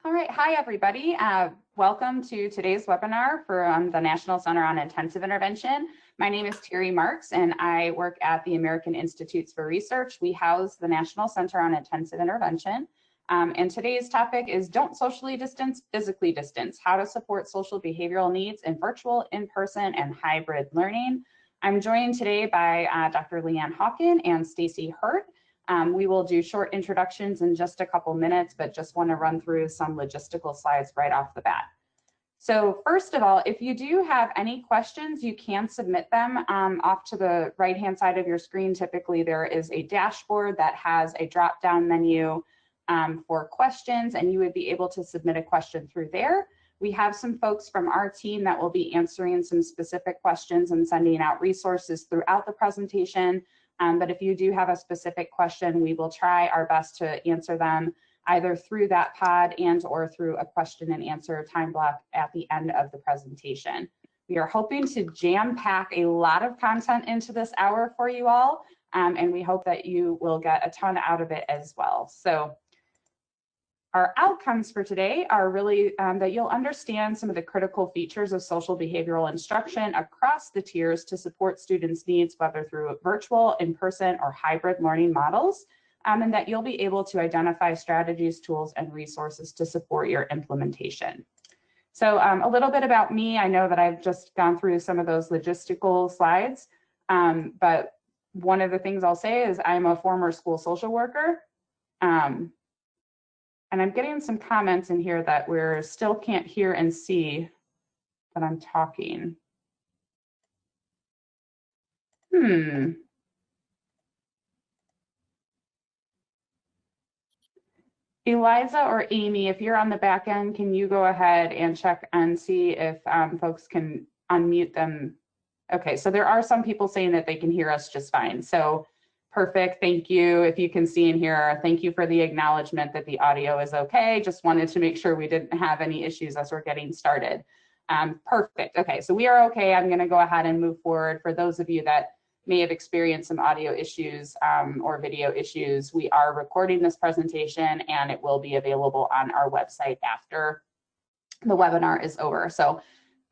All right, hi everybody. Welcome to today's webinar for the National Center on Intensive Intervention. My name is Teri Marx and I work at the American Institutes for Research. We house the National Center on Intensive Intervention. And today's topic is Don't Socially Distance, Physically Distance, How to Support Social Behavioral Needs in Virtual, In-Person, and Hybrid Learning. I'm joined today by Dr. Leanne Hawken and Stacy Hirt. We will do short introductions in just a couple minutes, but just want to run through some logistical slides right off the bat. So first of all, if you do have any questions, you can submit them off to the right-hand side of your screen. Typically, there is a dashboard that has a drop-down menu for questions, and you would be able to submit a question through there. We have some folks from our team that will be answering some specific questions and sending out resources throughout the presentation. But if you do have a specific question, we will try our best to answer them either through that pod and or through a question and answer time block at the end of the presentation. We are hoping to jam pack a lot of content into this hour for you all, and we hope that you will get a ton out of it as well. So our outcomes for today are really that you'll understand some of the critical features of social behavioral instruction across the tiers to support students' needs, whether through virtual, in-person, or hybrid learning models, and that you'll be able to identify strategies, tools, and resources to support your implementation. So a little bit about me. I know that I've just gone through some of those logistical slides, but one of the things I'll say is I'm a former school social worker. And I'm getting some comments in here that we still can't hear and see that I'm talking. Eliza or Amy, if you're on the back end, can you go ahead and check and see if folks can unmute them? Okay, so there are some people saying that they can hear us just fine. So perfect, thank you. If you can see in here, thank you for the acknowledgement that the audio is okay. Just wanted to make sure we didn't have any issues as we're getting started. Perfect, okay, so we are okay. I'm gonna go ahead and move forward. For those of you that may have experienced some audio issues or video issues, we are recording this presentation and it will be available on our website after the webinar is over. So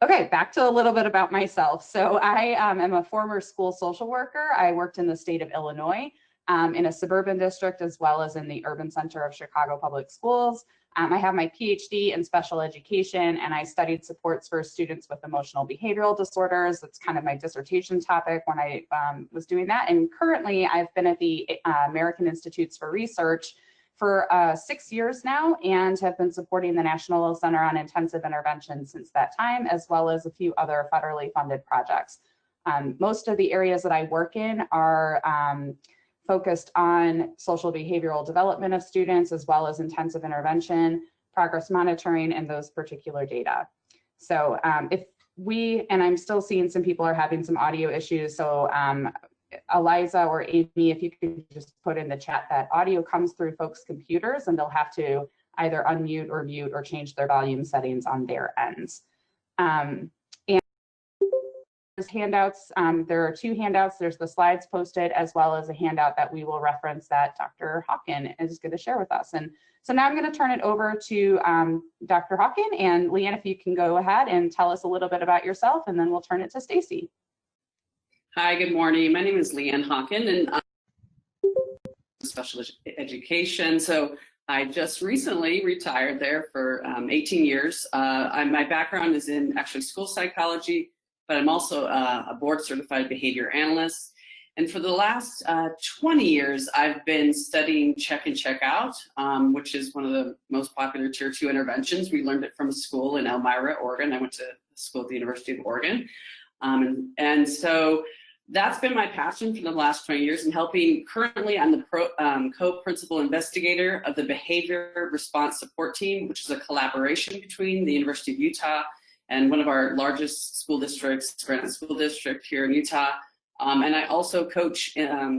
okay, back to a little bit about myself. So I am a former school social worker. I worked in the state of Illinois in a suburban district as well as in the urban center of Chicago Public Schools. I have my PhD in special education and I studied supports for students with emotional behavioral disorders. That's kind of my dissertation topic when I was doing that. And currently I've been at the American Institutes for Research for 6 years now and have been supporting the National Center on Intensive Intervention since that time, as well as a few other federally funded projects. Most of the areas that I work in are focused on social behavioral development of students, as well as intensive intervention, progress monitoring, and those particular data. So and I'm still seeing some people are having some audio issues, so Eliza or Amy, if you could just put in the chat that audio comes through folks' computers and they'll have to either unmute or mute or change their volume settings on their ends. And there's handouts, there are 2 handouts. There's the slides posted as well as a handout that we will reference that Dr. Hawken is going to share with us. And so now I'm going to turn it over to Dr. Hawken, and Leanne, if you can go ahead and tell us a little bit about yourself, and then we'll turn it to Stacy. Hi, good morning. My name is Leanne Hawken and I'm special education. So I just recently retired there for 18 years. My background is in actually school psychology, but I'm also a board certified behavior analyst. And for the last 20 years, I've been studying check and check out, which is one of the most popular tier 2 interventions. We learned it from a school in Elmira, Oregon. I went to school at the University of Oregon. And so that's been my passion for the last 20 years, and helping. Currently, I'm the co-principal investigator of the Behavior Response Support Team, which is a collaboration between the University of Utah and one of our largest school districts, Granite School District here in Utah. And I also coach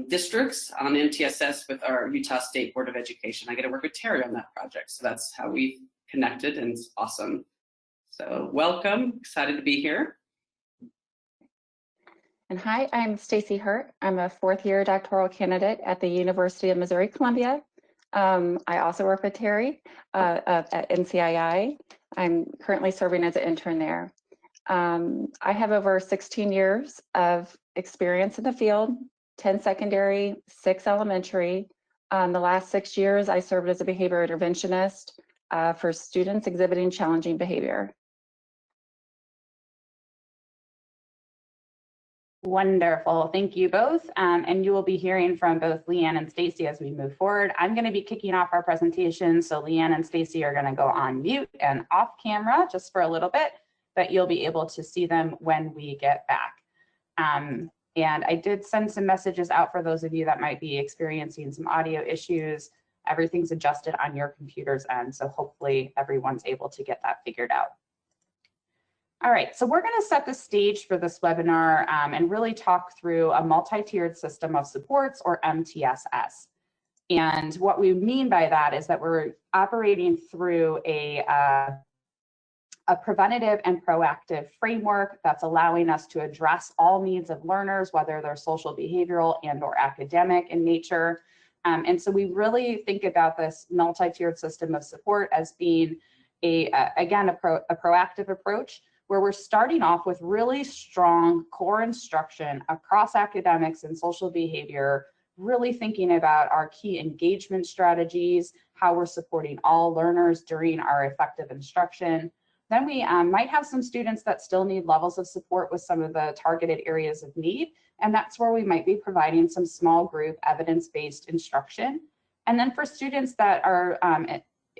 districts on MTSS with our Utah State Board of Education. I get to work with Teri on that project, so that's how we connected, and it's awesome. So welcome, excited to be here. And hi, I'm Stacy Hirt. I'm a 4th-year doctoral candidate at the University of Missouri-Columbia. I also work with Teri at NCII. I'm currently serving as an intern there. I have over 16 years of experience in the field, 10 secondary, 6 elementary. The last 6 years, I served as a behavior interventionist for students exhibiting challenging behavior. Wonderful, thank you both. And you will be hearing from both Leanne and Stacy as we move forward. I'm going to be kicking off our presentation, so Leanne and Stacy are going to go on mute and off camera just for a little bit, but you'll be able to see them when we get back. And I did send some messages out for those of you that might be experiencing some audio issues. Everything's adjusted on your computer's end, so hopefully everyone's able to get that figured out. All right, so we're going to set the stage for this webinar and really talk through a multi-tiered system of supports, or MTSS. And what we mean by that is that we're operating through a preventative and proactive framework that's allowing us to address all needs of learners, whether they're social, behavioral, and or academic in nature. And so we really think about this multi-tiered system of support as being again, a proactive approach, where we're starting off with really strong core instruction across academics and social behavior, really thinking about our key engagement strategies, how we're supporting all learners during our effective instruction. Then we might have some students that still need levels of support with some of the targeted areas of need, and that's where we might be providing some small group evidence-based instruction. And then for students that are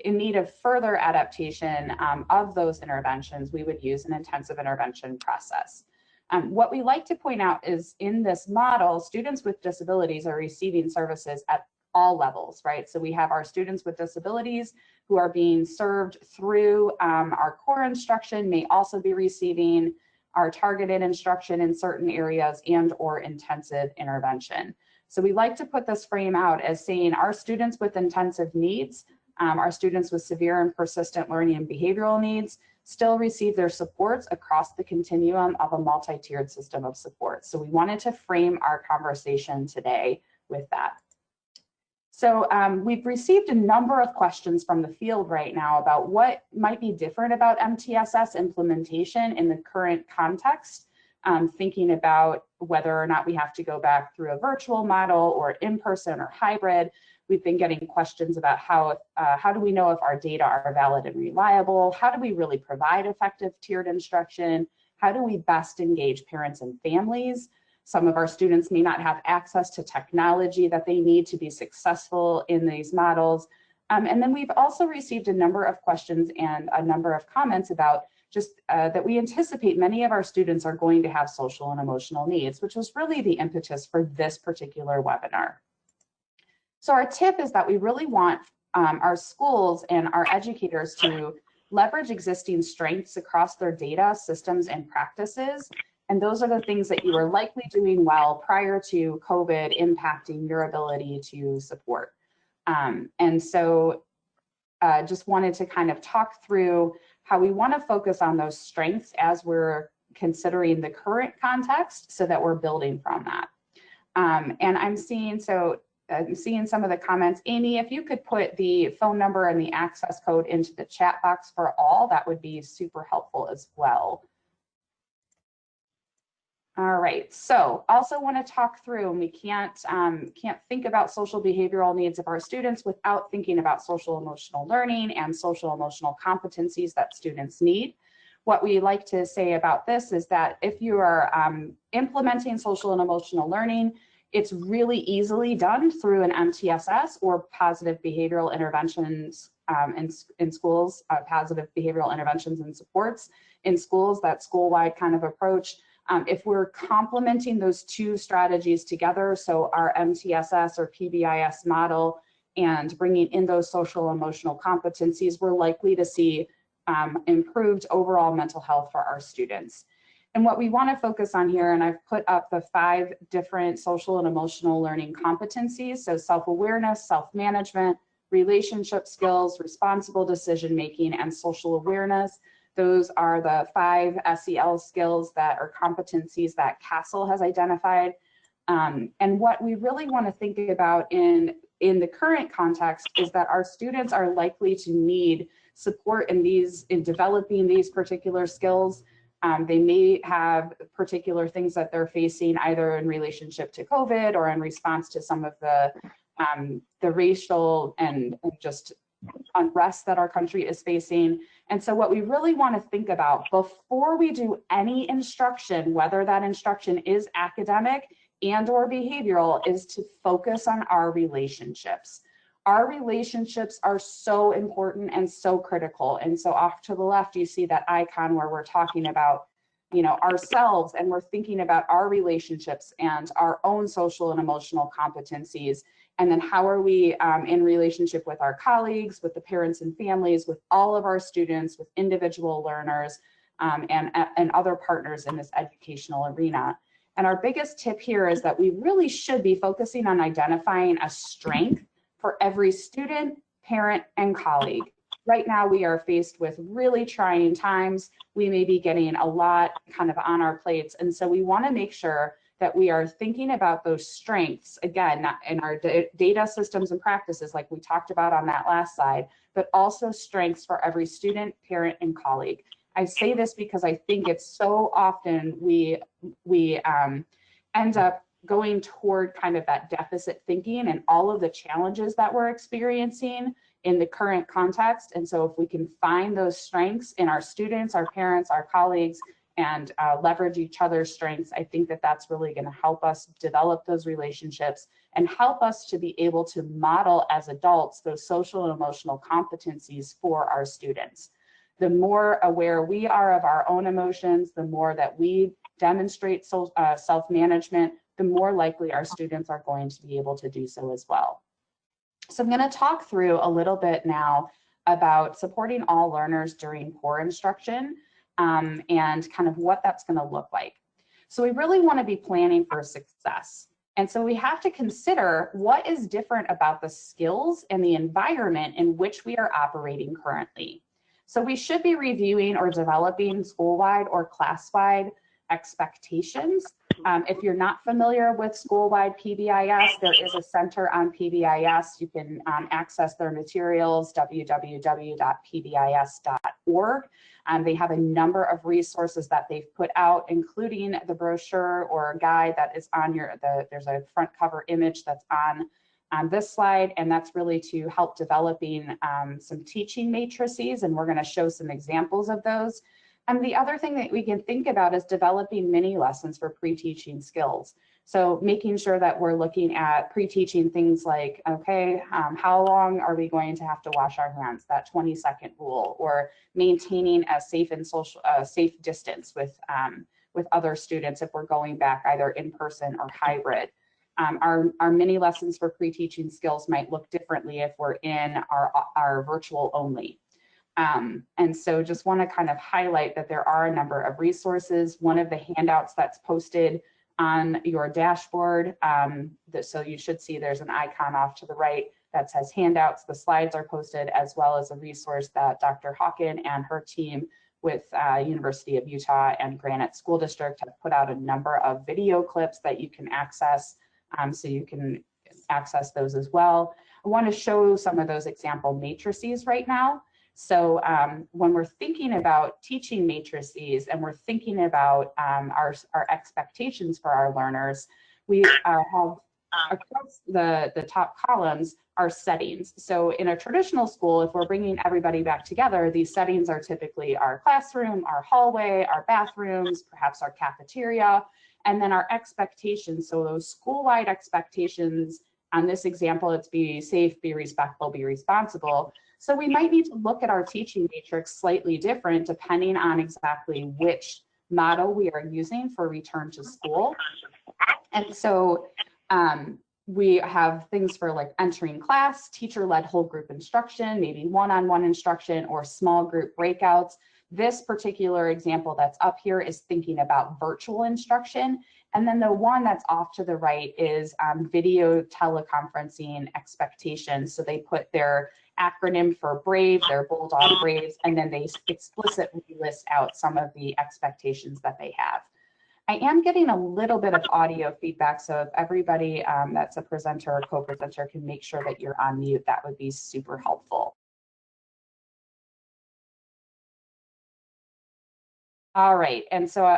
in need of further adaptation of those interventions, we would use an intensive intervention process. What we like to point out is in this model, students with disabilities are receiving services at all levels, right? So we have our students with disabilities who are being served through our core instruction, may also be receiving our targeted instruction in certain areas and or intensive intervention. So we like to put this frame out as saying our students with intensive needs, our students with severe and persistent learning and behavioral needs still receive their supports across the continuum of a multi-tiered system of support. So we wanted to frame our conversation today with that. So we've received a number of questions from the field right now about what might be different about MTSS implementation in the current context, thinking about whether or not we have to go back through a virtual model or in-person or hybrid. We've been getting questions about how do we know if our data are valid and reliable? How do we really provide effective tiered instruction? How do we best engage parents and families? Some of our students may not have access to technology that they need to be successful in these models. And then we've also received a number of questions and a number of comments about just that we anticipate many of our students are going to have social and emotional needs, which was really the impetus for this particular webinar. So our tip is that we really want our schools and our educators to leverage existing strengths across their data, systems, and practices. And those are the things that you were likely doing well prior to COVID impacting your ability to support. And so just wanted to kind of talk through how we want to focus on those strengths as we're considering the current context so that we're building from that. And I'm seeing some of the comments. Amy, if you could put the phone number and the access code into the chat box for all, that would be super helpful as well. All right, so also want to talk through, and we can't think about social behavioral needs of our students without thinking about social emotional learning and social emotional competencies that students need. What we like to say about this is that if you are implementing social and emotional learning, it's really easily done through an MTSS or positive behavioral interventions in schools, positive behavioral interventions and supports in schools, that school-wide kind of approach. If we're complementing those two strategies together, so our MTSS or PBIS model and bringing in those social emotional competencies, we're likely to see improved overall mental health for our students. And what we want to focus on here, and I've put up the 5 different social and emotional learning competencies, so self-awareness, self-management, relationship skills, responsible decision-making, and social awareness. Those are the 5 SEL skills that are competencies that CASEL has identified. And what we really want to think about in in the current context is that our students are likely to need support in developing these particular skills. They may have particular things that they're facing either in relationship to COVID or in response to some of the racial and just unrest that our country is facing. And so what we really want to think about before we do any instruction, whether that instruction is academic and or behavioral, is to focus on our relationships. Our relationships are so important and so critical. And so off to the left, you see that icon where we're talking about, you know, ourselves, and we're thinking about our relationships and our own social and emotional competencies. And then how are we in relationship with our colleagues, with the parents and families, with all of our students, with individual learners, and other partners in this educational arena. And our biggest tip here is that we really should be focusing on identifying a strength for every student, parent, and colleague. Right now, we are faced with really trying times. We may be getting a lot kind of on our plates. And so we want to make sure that we are thinking about those strengths, again, not in our data systems and practices like we talked about on that last slide, but also strengths for every student, parent, and colleague. I say this because I think it's so often we end up going toward kind of that deficit thinking and all of the challenges that we're experiencing in the current context. And so if we can find those strengths in our students, our parents, our colleagues, and leverage each other's strengths, I think that that's really going to help us develop those relationships and help us to be able to model as adults those social and emotional competencies for our students. The more aware we are of our own emotions, the more that we demonstrate self-management, the more likely our students are going to be able to do so as well. So I'm going to talk through a little bit now about supporting all learners during core instruction and kind of what that's going to look like. So we really want to be planning for success. And so we have to consider what is different about the skills and the environment in which we are operating currently. So we should be reviewing or developing school-wide or class-wide expectations. If you're not familiar with school-wide PBIS, there is a center on PBIS. You can access their materials, www.pbis.org. They have a number of resources that they've put out, including the brochure or guide that is on there's a front cover image that's on this slide, and that's really to help developing some teaching matrices, and we're going to show some examples of those. And the other thing that we can think about is developing mini lessons for pre-teaching skills. So making sure that we're looking at pre-teaching things like, okay, how long are we going to have to wash our hands, that 20-second rule, or maintaining a safe and safe distance with other students if we're going back either in person or hybrid. Our mini lessons for pre-teaching skills might look differently if we're in our virtual only. And so just want to kind of highlight that there are a number of resources. One of the handouts that's posted on your dashboard, so you should see there's an icon off to the right that says handouts. The slides are posted, as well as a resource that Dr. Hawken and her team with University of Utah and Granite School District have put out a number of video clips that you can access, so you can access those as well. I want to show some of those example matrices right now. So when we're thinking about teaching matrices and we're thinking about our expectations for our learners, we have across the top columns are settings. So in a traditional school, if we're bringing everybody back together, these settings are typically our classroom, our hallway, our bathrooms, perhaps our cafeteria, and then our expectations. So those school-wide expectations, on this example, it's be safe, be respectful, be responsible. So we might need to look at our teaching matrix slightly different depending on exactly which model we are using for return to school. And so we have things for like entering class, teacher-led whole group instruction, maybe one-on-one instruction or small group breakouts. This particular example that's up here is thinking about virtual instruction. And then the one that's off to the right is video teleconferencing expectations. So they put their acronym for BRAVE, their bold on BRAVEs, and then they explicitly list out some of the expectations that they have. I am getting a little bit of audio feedback, so if everybody that's a presenter or co-presenter can make sure that you're on mute, that would be super helpful. All right, and so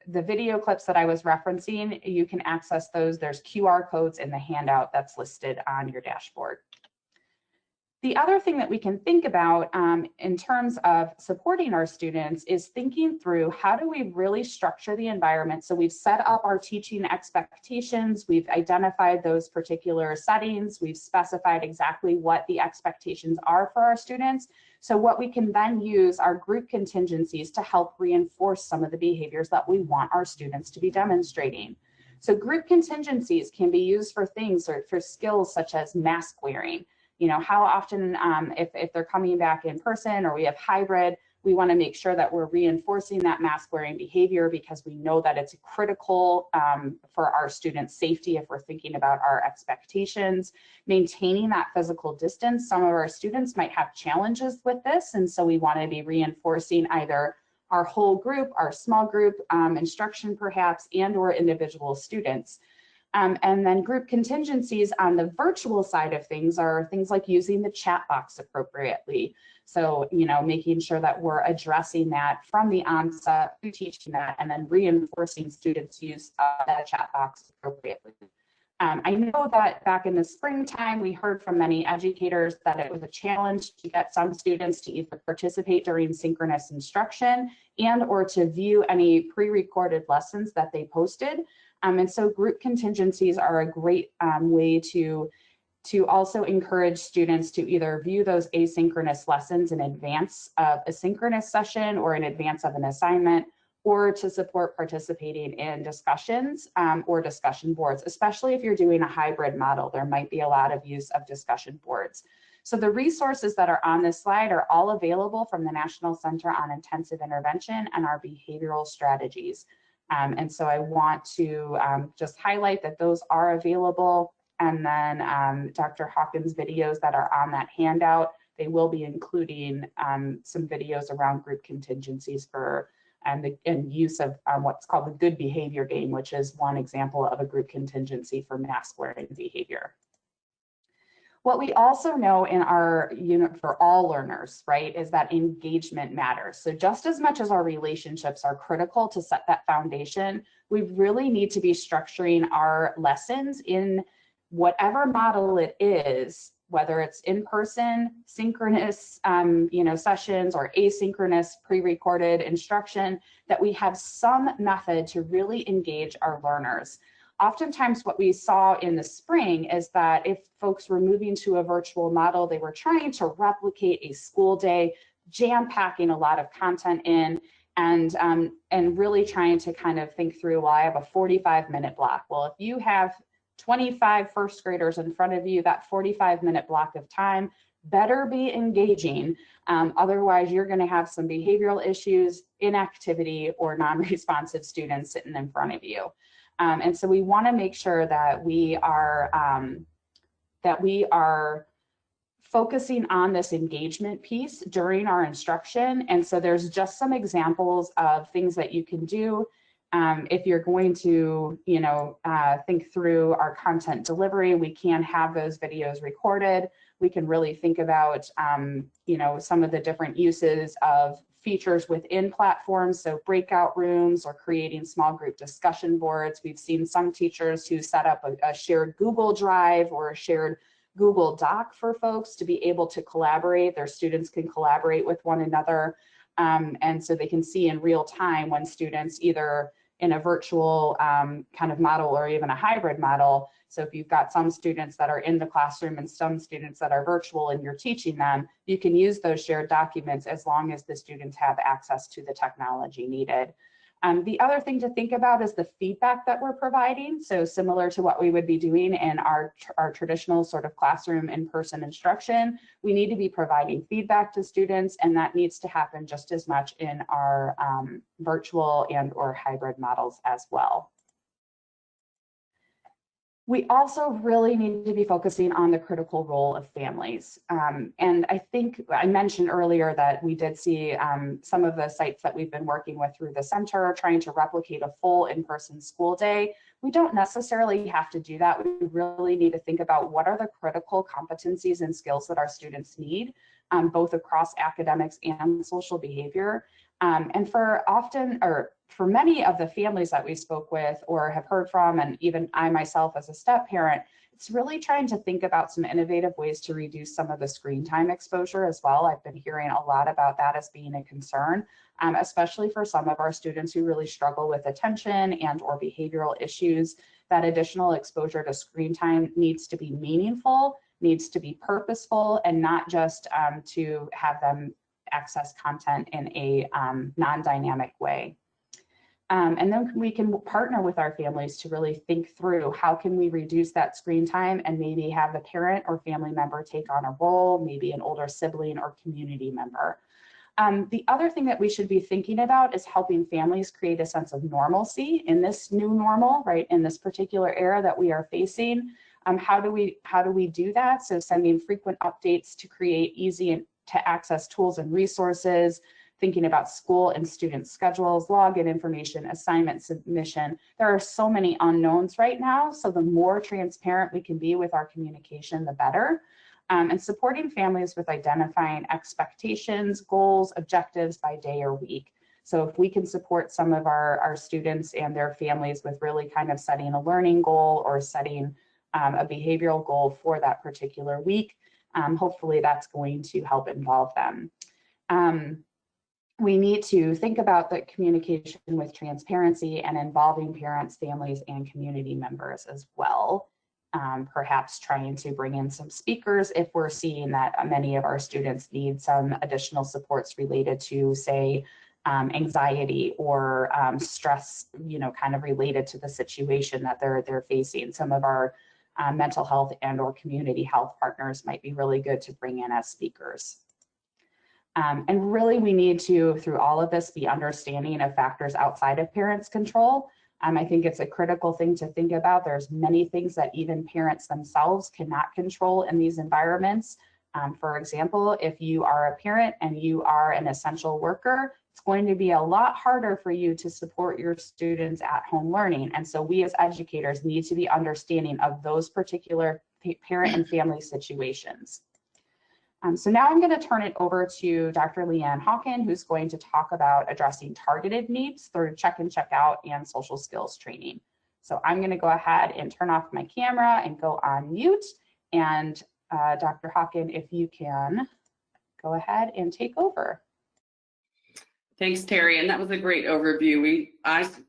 the video clips that I was referencing, you can access those. There's QR codes in the handout that's listed on your dashboard. The other thing that we can think about in terms of supporting our students is thinking through how do we really structure the environment. So we've set up our teaching expectations, we've identified those particular settings, we've specified exactly what the expectations are for our students. So what we can then use are group contingencies to help reinforce some of the behaviors that we want our students to be demonstrating. So group contingencies can be used for things or for skills such as mask wearing. You know, how often, if they're coming back in person or we have hybrid, we want to make sure that we're reinforcing that mask wearing behavior because we know that it's critical for our students' safety if we're thinking about our expectations. Maintaining that physical distance, some of our students might have challenges with this, and so we want to be reinforcing either our whole group, our small group instruction perhaps, and or individual students. And then group contingencies on the virtual side of things are things like using the chat box appropriately. So, you know, making sure that we're addressing that from the onset, teaching that, and then reinforcing students' use of that chat box appropriately. I know that back in the springtime, we heard from many educators that it was a challenge to get some students to either participate during synchronous instruction and or to view any pre-recorded lessons that they posted. And so group contingencies are a great way to also encourage students to either view those asynchronous lessons in advance of a synchronous session or in advance of an assignment, or to support participating in discussions or discussion boards, especially if you're doing a hybrid model. There might be a lot of use of discussion boards. So the resources that are on this slide are all available from the National Center on Intensive Intervention and our behavioral strategies. And so I want to just highlight that those are available. And then Dr. Hawken's videos that are on that handout, they will be including some videos around group contingencies for and use of what's called the good behavior game, which is one example of a group contingency for mask wearing behavior. What we also know in our unit for all learners, right, is that engagement matters. So just as much as our relationships are critical to set that foundation, we really need to be structuring our lessons in whatever model it is, whether it's in-person, synchronous, sessions or asynchronous pre-recorded instruction, that we have some method to really engage our learners. Oftentimes what we saw in the spring is that if folks were moving to a virtual model, they were trying to replicate a school day, jam-packing a lot of content in, and really trying to kind of think through, well, I have a 45-minute block. Well, if you have 25 first graders in front of you, that 45-minute block of time better be engaging. Otherwise, you're going to have some behavioral issues, inactivity, or non-responsive students sitting in front of you. And so we want to make sure that we are focusing on this engagement piece during our instruction. And so there's just some examples of things that you can do if you're going to, think through our content delivery. We can have those videos recorded. We can really think about, some of the different uses of features within platforms, so breakout rooms or creating small group discussion boards. We've seen some teachers who set up a shared Google Drive or a shared Google Doc for folks to be able to collaborate. Their students can collaborate with one another, and so they can see in real time when students either in a virtual kind of model or even a hybrid model. So if you've got some students that are in the classroom and some students that are virtual and you're teaching them, you can use those shared documents as long as the students have access to the technology needed. The other thing to think about is the feedback that we're providing. So similar to what we would be doing in our traditional sort of classroom in-person instruction, we need to be providing feedback to students, and that needs to happen just as much in our virtual and or hybrid models as well. We also really need to be focusing on the critical role of families. And I think I mentioned earlier that we did see some of the sites that we've been working with through the center are trying to replicate a full in-person school day. We don't necessarily have to do that. We really need to think about what are the critical competencies and skills that our students need, both across academics and social behavior. And for many of the families that we spoke with or have heard from, and even I myself as a step parent, it's really trying to think about some innovative ways to reduce some of the screen time exposure as well. I've been hearing a lot about that as being a concern, especially for some of our students who really struggle with attention and or behavioral issues. That additional exposure to screen time needs to be meaningful, needs to be purposeful, and not just to have them access content in a non-dynamic way. And then we can partner with our families to really think through how can we reduce that screen time and maybe have the parent or family member take on a role, maybe an older sibling or community member. The other thing that we should be thinking about is helping families create a sense of normalcy in this new normal, right? In this particular era that we are facing. How do we do that? So sending frequent updates to create easy to access tools and resources, thinking about school and student schedules, login information, assignment submission. There are so many unknowns right now, so the more transparent we can be with our communication, the better. And supporting families with identifying expectations, goals, objectives by day or week. So if we can support some of our students and their families with really kind of setting a learning goal or setting a behavioral goal for that particular week, hopefully that's going to help involve them. We need to think about the communication with transparency and involving parents, families, and community members as well. Perhaps trying to bring in some speakers if we're seeing that many of our students need some additional supports related to, say, anxiety or stress, kind of related to the situation that they're facing. Some of our mental health and or community health partners might be really good to bring in as speakers. And really we need to, through all of this, be understanding of factors outside of parents' control. I think it's a critical thing to think about. There's many things that even parents themselves cannot control in these environments. For example, if you are a parent and you are an essential worker, it's going to be a lot harder for you to support your students at home learning. And so we as educators need to be understanding of those particular parent and family situations. So now I'm going to turn it over to Dr. Leanne Hawken, who's going to talk about addressing targeted needs through check and check out and social skills training. So I'm going to go ahead and turn off my camera and go on mute. And Dr. Hawken, if you can go ahead and take over. Thanks, Teri, and that was a great overview.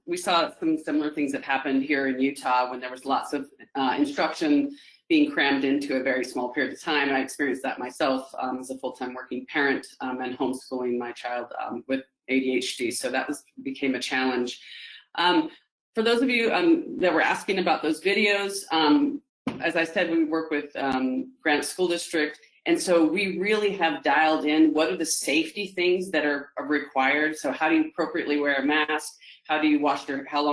We saw some similar things that happened here in Utah when there was lots of instruction being crammed into a very small period of time. I experienced that myself as a full-time working parent and homeschooling my child with ADHD, so that became a challenge. For those of you that were asking about those videos, as I said, we work with Granite School District, and so we really have dialed in what are the safety things that are required. So how do you appropriately wear a mask? How long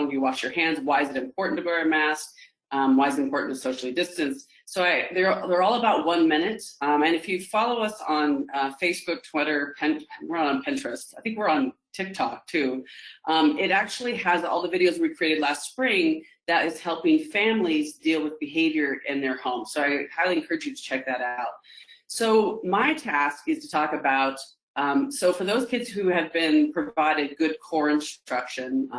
do you wash your hands? Why is it important to wear a mask? Why is it important to socially distance? So they're all about 1 minute. And if you follow us on Facebook, Twitter, we're on Pinterest. I think we're on TikTok too. It actually has all the videos we created last spring that is helping families deal with behavior in their home. So I highly encourage you to check that out. So my task is to talk about, so for those kids who have been provided good core instruction,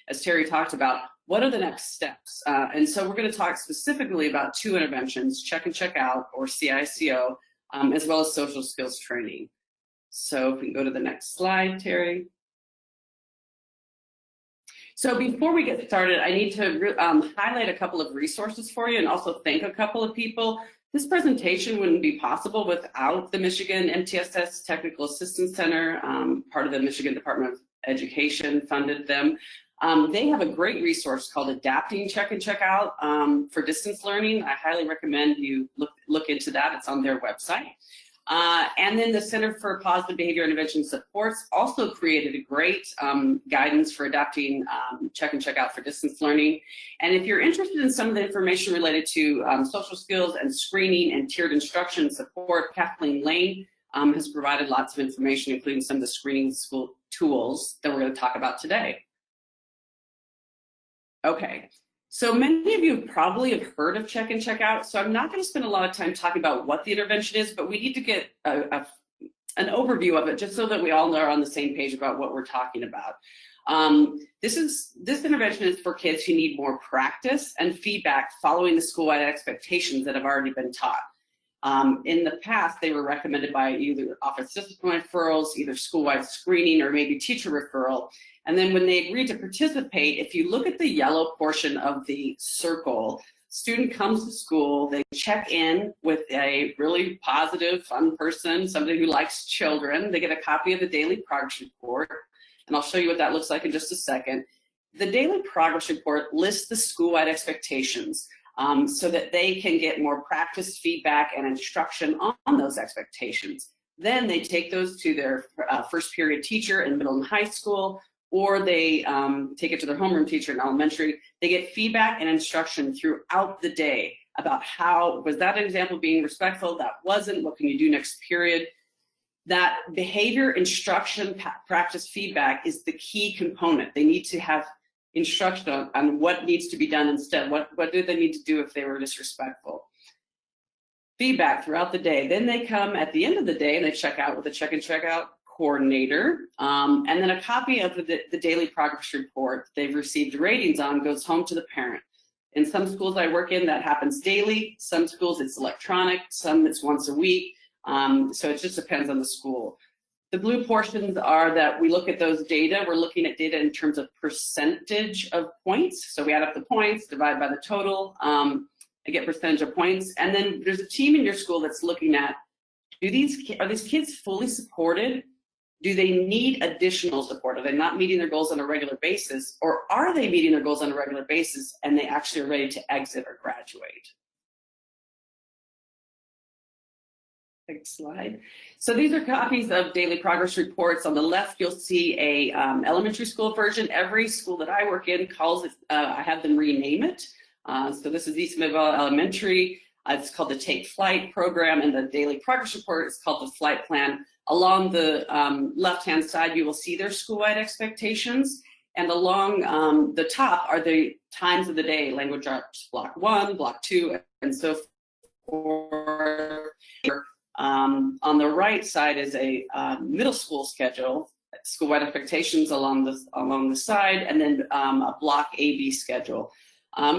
as Teri talked about, what are the next steps? And so we're going to talk specifically about 2 interventions, check and check out, or CICO, as well as social skills training. So if we can go to the next slide, Teri. So before we get started, I need to highlight a couple of resources for you and also thank a couple of people. This presentation wouldn't be possible without the Michigan MTSS Technical Assistance Center. Part of the Michigan Department of Education funded them. They have a great resource called Adapting Check and Check Out for distance learning. I highly recommend you look into that. It's on their website. And then the Center for Positive Behavior Intervention Supports also created a great guidance for adopting check and check out for distance learning. And if you're interested in some of the information related to social skills and screening and tiered instruction support, Kathleen Lane has provided lots of information, including some of the screening school tools that we're going to talk about today. Okay. So many of you probably have heard of check and check out, so I'm not going to spend a lot of time talking about what the intervention is, but we need to get an overview of it just so that we all are on the same page about what we're talking about. This intervention is for kids who need more practice and feedback following the school-wide expectations that have already been taught. In the past, they were recommended by either office discipline referrals, either school-wide screening, or maybe teacher referral. And then when they agreed to participate, if you look at the yellow portion of the circle, student comes to school, they check in with a really positive, fun person, somebody who likes children. They get a copy of the daily progress report, and I'll show you what that looks like in just a second. The daily progress report lists the school-wide expectations so that they can get more practice, feedback, and instruction on those expectations. Then they take those to their first period teacher in middle and high school, or they take it to their homeroom teacher in elementary. They get feedback and instruction throughout the day about how, was that example being respectful, that wasn't, what can you do next period? That behavior, instruction, practice, feedback is the key component. They need to have instruction on what needs to be done instead. What do they need to do if they were disrespectful? Feedback throughout the day. Then they come at the end of the day and they check out with a check and check out coordinator, and then a copy of the daily progress report they've received ratings on goes home to the parent. In some schools I work in, that happens daily. Some schools it's electronic, some it's once a week. So it just depends on the school. The blue portions are that we look at those data. We're looking at data in terms of percentage of points. So we add up the points, divide by the total, and get percentage of points. And then there's a team in your school that's looking at, are these kids fully supported? Do they need additional support? Are they not meeting their goals on a regular basis? Or are they meeting their goals on a regular basis and they actually are ready to exit or graduate? Next slide. So these are copies of daily progress reports. On the left, you'll see a elementary school version. Every school that I work in calls it, I have them rename it. So this is East Midvale Elementary. It's called the Take Flight program, and the daily progress report is called the Flight Plan. Along the left-hand side, you will see their school-wide expectations, and along the top are the times of the day, language arts block 1, block 2, and so forth. On the right side is a middle school schedule, school-wide expectations along the side, and then a block A-B schedule.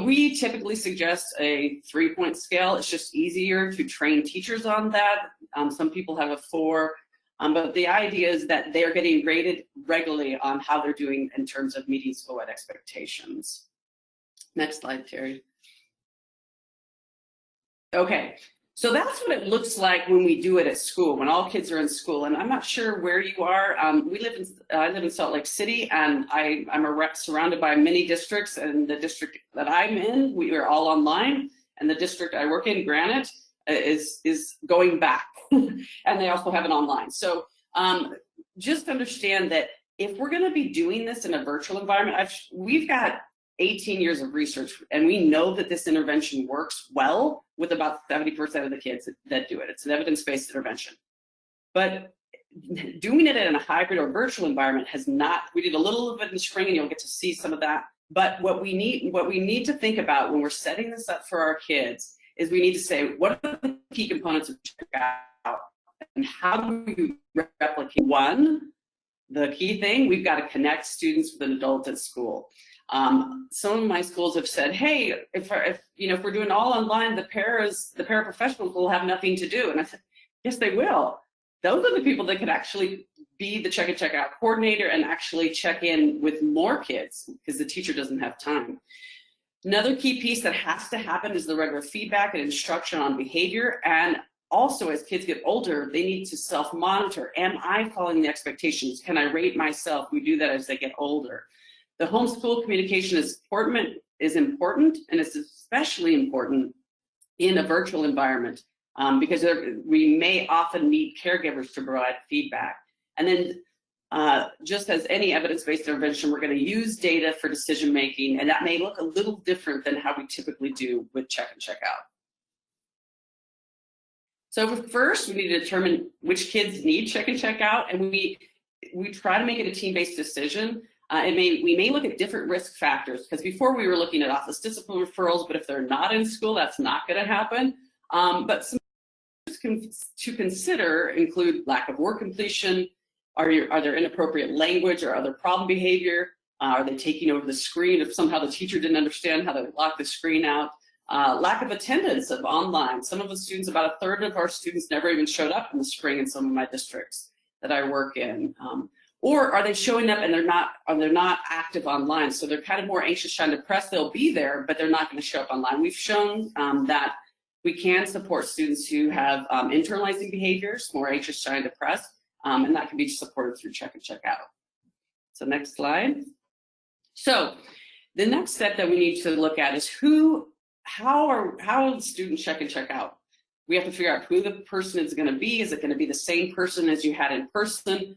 We typically suggest a 3-point scale. It's just easier to train teachers on that. Some people have a 4, but the idea is that they're getting graded regularly on how they're doing in terms of meeting school-wide expectations. Next slide, Teri. Okay, so that's what it looks like when we do it at school, when all kids are in school. And I'm not sure where you are. I live in Salt Lake City, and I'm a rep surrounded by many districts. And the district that I'm in, we are all online. And the district I work in, Granite, is going back. And they also have it online. So just understand that if we're going to be doing this in a virtual environment, we've got 18 years of research, and we know that this intervention works well with about 70% of the kids that do it. It's an evidence-based intervention. But doing it in a hybrid or virtual environment has not. We did a little of it in the spring, and you'll get to see some of that. But what we need to think about when we're setting this up for our kids is we need to say, what are the key components of checkout, and how do we replicate? One, the key thing, we've got to connect students with an adult at school. Some of my schools have said, hey, if we're doing all online, the paraprofessionals will have nothing to do. And I said, yes, they will. Those are the people that could actually be the check and check out coordinator and actually check in with more kids because the teacher doesn't have time. Another key piece that has to happen is the regular feedback and instruction on behavior. And also, as kids get older, they need to self-monitor. Am I following the expectations? Can I rate myself? We do that as they get older. The homeschool communication is important, and it's especially important in a virtual environment. because we may often need caregivers to provide feedback. And then just as any evidence-based intervention, we're going to use data for decision making, and that may look a little different than how we typically do with check and check out. So first, we need to determine which kids need check and check out, and we try to make it a team-based decision. We may look at different risk factors, because before we were looking at office discipline referrals, but if they're not in school, that's not going to happen. But some to consider include lack of work completion. Are there inappropriate language or other problem behavior? Are they taking over the screen if somehow the teacher didn't understand how to lock the screen out? Lack of attendance of online. Some of the students, about a third of our students never even showed up in the spring in some of my districts that I work in. Or are they showing up and they're not active online? So they're kind of more anxious, shy, and depressed. They'll be there, but they're not going to show up online. We've shown that we can support students who have internalizing behaviors, more anxious, shy, and depressed, and that can be supported through check and check out. So next slide. So the next step that we need to look at is how students check and check out. We have to figure out who the person is going to be. Is it going to be the same person as you had in person?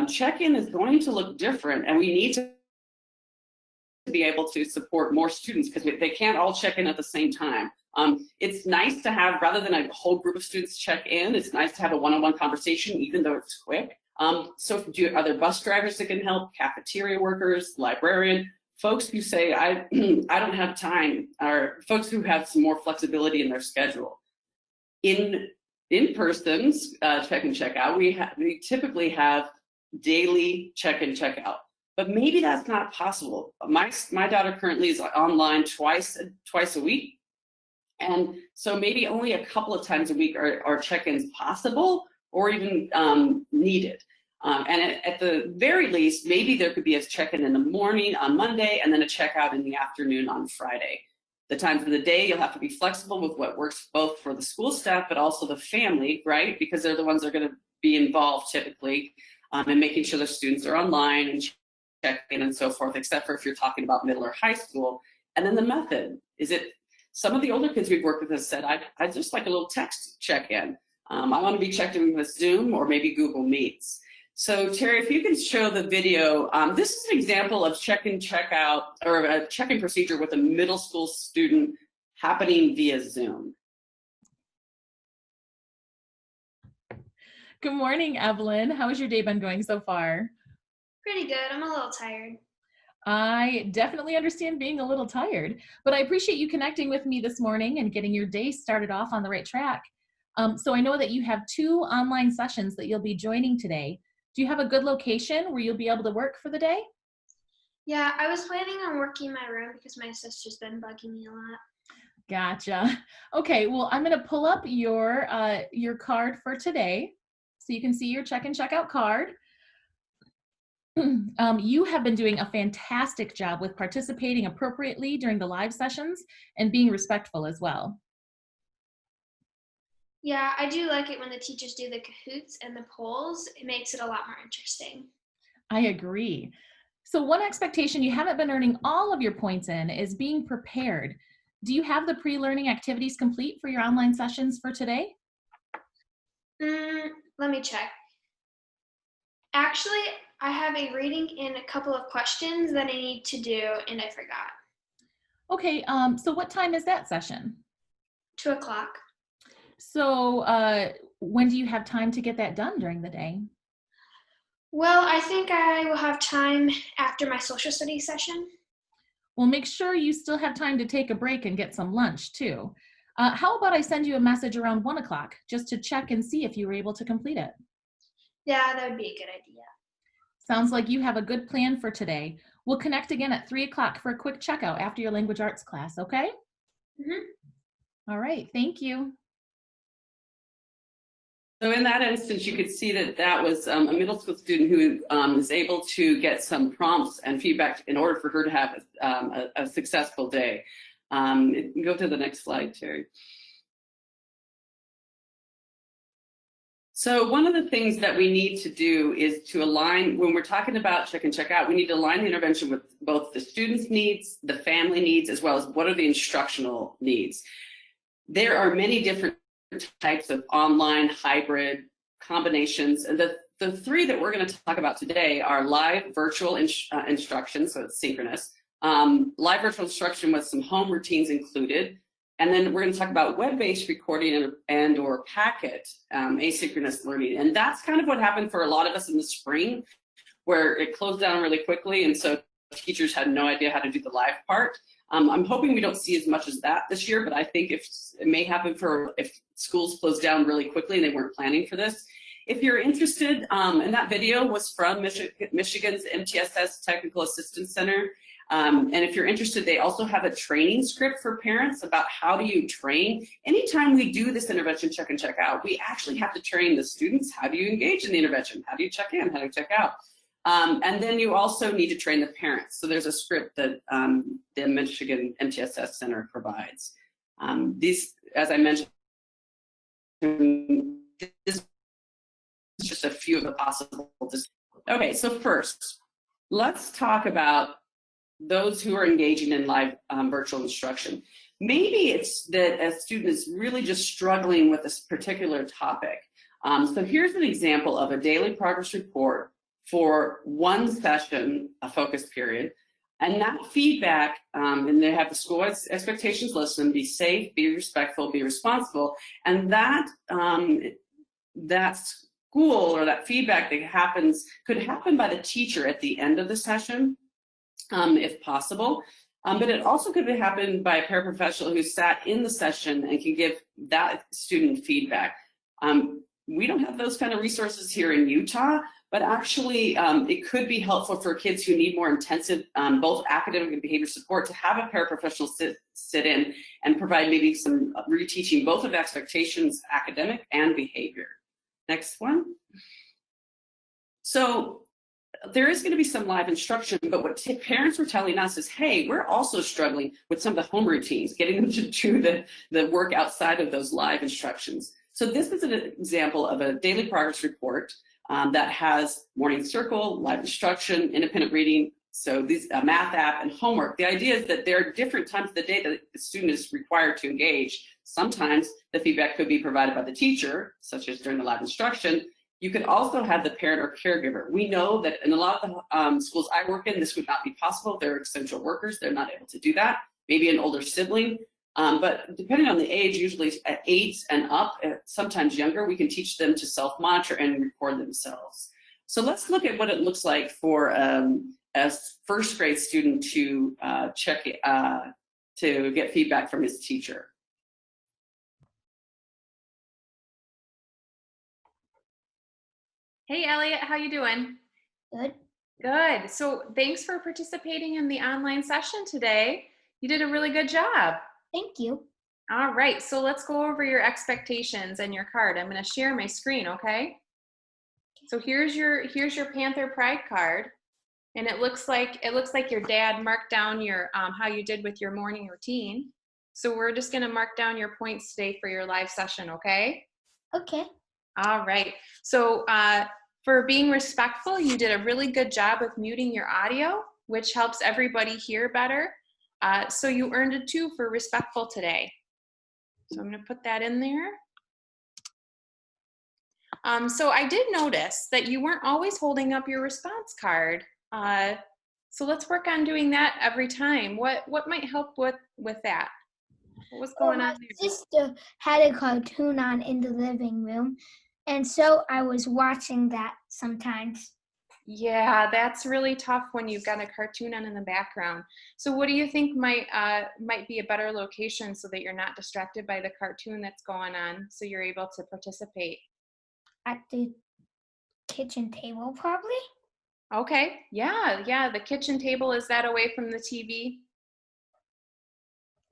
Check-in is going to look different, and we need to be able to support more students because they can't all check in at the same time. It's nice to have, rather than a whole group of students check in, it's nice to have a one-on-one conversation, even though it's quick. So are there bus drivers that can help, cafeteria workers, librarian, folks who say, I don't have time, or folks who have some more flexibility in their schedule. In persons, check and check out, we typically have daily check and check out, but maybe that's not possible. My daughter currently is online twice a week, and so maybe only a couple of times a week are check-ins possible or even needed. And at the very least, maybe there could be a check-in in the morning on Monday and then a check-out in the afternoon on Friday. The times of the day, you'll have to be flexible with what works both for the school staff, but also the family, right? Because they're the ones that are going to be involved typically in making sure the students are online and check in and so forth, except for if you're talking about middle or high school. And then the method, some of the older kids we've worked with have said, I just like a little text check-in. I want to be checked in with Zoom or maybe Google Meets. So Teri, if you can show the video, this is an example of check-in, check-out, or a check-in procedure with a middle school student happening via Zoom. Good morning, Evelyn. How has your day been going so far? Pretty good. I'm a little tired. I definitely understand being a little tired, but I appreciate you connecting with me this morning and getting your day started off on the right track. So I know that you have 2 online sessions that you'll be joining today. Do you have a good location where you'll be able to work for the day? Yeah, I was planning on working in my room because my sister's been bugging me a lot. Gotcha. Okay, well, I'm going to pull up your card for today so you can see your check and check out card. You have been doing a fantastic job with participating appropriately during the live sessions and being respectful as well. Yeah, I do like it when the teachers do the Kahoots and the polls. It makes it a lot more interesting. I agree. So one expectation you haven't been earning all of your points in is being prepared. Do you have the pre-learning activities complete for your online sessions for today? Let me check. Actually, I have a reading and a couple of questions that I need to do, and I forgot. Okay, so what time is that session? 2 o'clock. So when do you have time to get that done during the day? Well, I think I will have time after my social studies session. Well, make sure you still have time to take a break and get some lunch too. How about I send you a message around 1 o'clock just to check and see if you were able to complete it? Yeah, that would be a good idea. Sounds like you have a good plan for today. We'll connect again at 3 o'clock for a quick checkout after your language arts class, okay? All right, thank you. So in that instance, you could see that was a middle school student who is able to get some prompts and feedback in order for her to have a successful day. Go to the next slide, Teri. So one of the things that we need to do is to align, when we're talking about check and check out, we need to align the intervention with both the student's needs, the family needs, as well as what are the instructional needs. There are many different types of online, hybrid combinations. And the three that we're going to talk about today are live virtual instruction, so it's synchronous, live virtual instruction with some home routines included, and then we're going to talk about web-based recording and or packet asynchronous learning. And that's kind of what happened for a lot of us in the spring, where it closed down really quickly, and so teachers had no idea how to do the live part. I'm hoping we don't see as much as that this year, but I think it may happen if schools close down really quickly and they weren't planning for this. If you're interested, and that video was from Michigan's MTSS Technical Assistance Center. And if you're interested, they also have a training script for parents about how do you train. Anytime we do this intervention check and check out, we actually have to train the students. How do you engage in the intervention? How do you check in? How do you check out? And then you also need to train the parents. So there's a script that the Michigan MTSS Center provides. These, as I mentioned, this is just a few of the possible. Okay, so first, let's talk about those who are engaging in live virtual instruction. Maybe it's that a student is really just struggling with this particular topic. So here's an example of a daily progress report for one session, a focus period, and that feedback, and they have the school expectations listed: be safe, be respectful, be responsible, and that that school or that feedback that could happen by the teacher at the end of the session, if possible, but it also could happen by a paraprofessional who sat in the session and can give that student feedback. We don't have those kind of resources here in Utah, but actually it could be helpful for kids who need more intensive both academic and behavior support to have a paraprofessional sit in and provide maybe some reteaching both of expectations, academic and behavior. Next one. So there is going to be some live instruction, but what parents were telling us is, hey, we're also struggling with some of the home routines, getting them to do the work outside of those live instructions. So this is an example of a daily progress report that has morning circle, live instruction, independent reading, so these math app and homework. The idea is that there are different times of the day that the student is required to engage. Sometimes the feedback could be provided by the teacher, such as during the live instruction. You could also have the parent or caregiver. We know that in a lot of the schools I work in, this would not be possible. They're essential workers. They're not able to do that. Maybe an older sibling. But depending on the age, usually at 8 and up, sometimes younger, we can teach them to self-monitor and record themselves. So let's look at what it looks like for a first grade student to to get feedback from his teacher. Hey Elliot, how you doing? Good. Good. So thanks for participating in the online session today. You did a really good job. Thank you. All right, so let's go over your expectations and your card. I'm going to share my screen, okay? So here's your Panther Pride card, and it looks like your dad marked down your how you did with your morning routine. So we're just going to mark down your points today for your live session, okay? Okay. All right. So for being respectful, you did a really good job with muting your audio, which helps everybody hear better. So you earned a 2 for respectful today. So I'm going to put that in there. So I did notice that you weren't always holding up your response card. So let's work on doing that every time. What might help with that? What was going on there? My sister had a cartoon on in the living room, and so I was watching that sometimes. Yeah, that's really tough when you've got a cartoon on in the background. So what do you think might be a better location so that you're not distracted by the cartoon that's going on, so you're able to participate? At the kitchen table, probably? Okay, yeah, the kitchen table, is that away from the TV?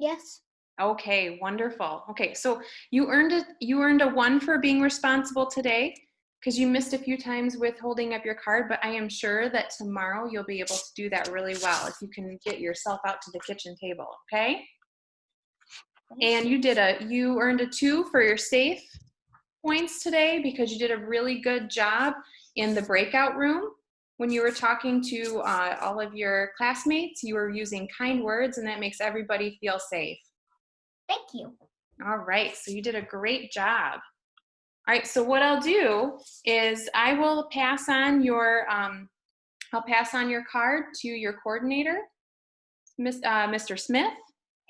Yes. Okay, wonderful. Okay, so you earned a 1 for being responsible today, because you missed a few times with holding up your card, but I am sure that tomorrow you'll be able to do that really well if you can get yourself out to the kitchen table, okay? And you earned a 2 for your safe points today, because you did a really good job in the breakout room. When you were talking to all of your classmates, you were using kind words, and that makes everybody feel safe. Thank you. All right, so you did a great job. All right, so what I'll do is I will pass on your card to your coordinator, Mr. Smith,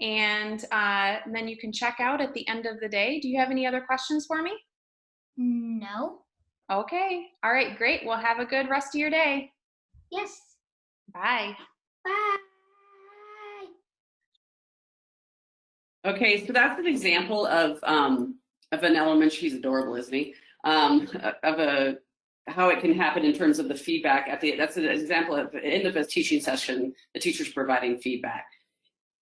and then you can check out at the end of the day. Do you have any other questions for me? No. Okay, all right, great. Well, have a good rest of your day. Yes. Bye. Bye. Okay, so that's an example of an elementary. He's adorable, isn't he? How it can happen in terms of the feedback that's an example of the end of a teaching session, the teacher's providing feedback.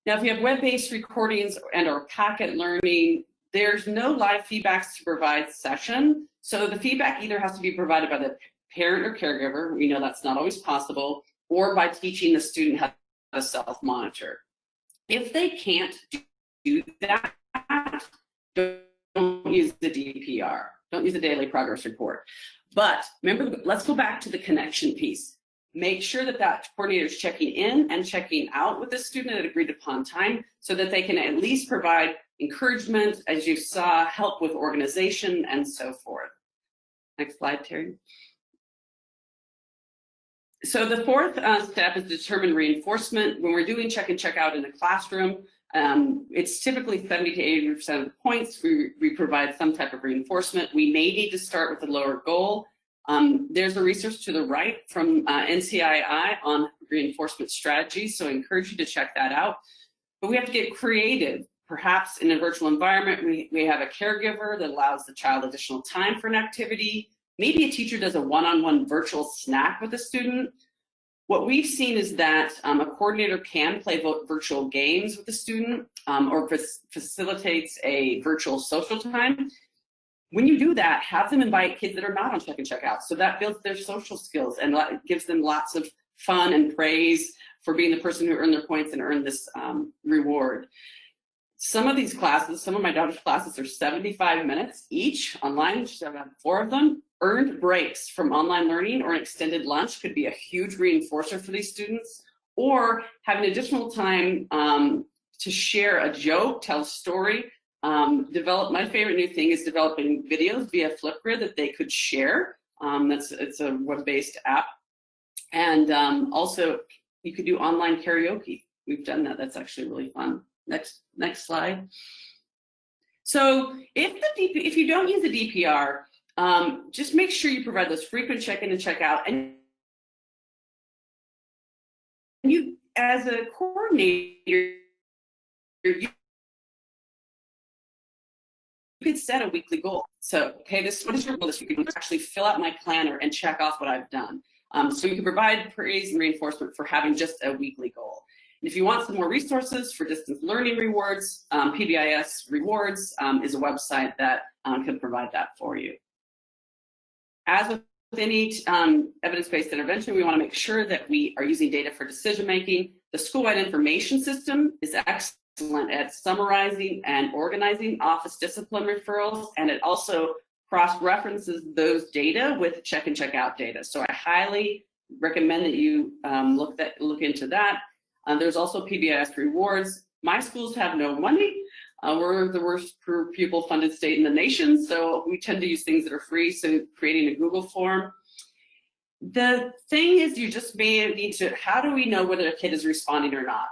Now, if you have web-based recordings and or packet learning, there's no live feedbacks to provide session. So the feedback either has to be provided by the parent or caregiver, we know that's not always possible, or by teaching the student how to self-monitor. If they can't do that, don't use the DPR, don't use the daily progress report. But remember, let's go back to the connection piece. Make sure that that coordinator is checking in and checking out with the student at agreed upon time so that they can at least provide encouragement, as you saw, help with organization and so forth. Next slide, Teri. So the fourth step is determine reinforcement. When we're doing check and check out in the classroom, it's typically 70 to 80% of the points. We provide some type of reinforcement. We may need to start with a lower goal. There's a research to the right from NCII on reinforcement strategies, so I encourage you to check that out. But we have to get creative. Perhaps in a virtual environment, we have a caregiver that allows the child additional time for an activity. Maybe a teacher does a one-on-one virtual snack with a student. What we've seen is that a coordinator can play virtual games with the student or facilitates a virtual social time. When you do that, have them invite kids that are not on check and check out. So that builds their social skills and gives them lots of fun and praise for being the person who earned their points and earned this reward. Some of these classes, some of my daughter's classes are 75 minutes each online, she's got 4 of them. Earned breaks from online learning or an extended lunch could be a huge reinforcer for these students, or having additional time to share a joke, tell a story, my favorite new thing is developing videos via Flipgrid that they could share. It's a web-based app. And also you could do online karaoke. We've done that, that's actually really fun. Next slide. So if you don't use the DPR, just make sure you provide those frequent check-in and check-out. And you, as a coordinator, you could set a weekly goal. So, okay, what is your goal this week? You can actually fill out my planner and check off what I've done. So you can provide praise and reinforcement for having just a weekly goal. And if you want some more resources for distance learning rewards, PBIS Rewards is a website that can provide that for you. As with any evidence-based intervention, we want to make sure that we are using data for decision-making. The school-wide information system is excellent at summarizing and organizing office discipline referrals, and it also cross-references those data with check and check out data. So I highly recommend that you look into that. There's also PBIS Rewards. My schools have no money. We're the worst per pupil funded state in the nation, so we tend to use things that are free, so creating a Google form. The thing is, you just may need to, how do we know whether a kid is responding or not?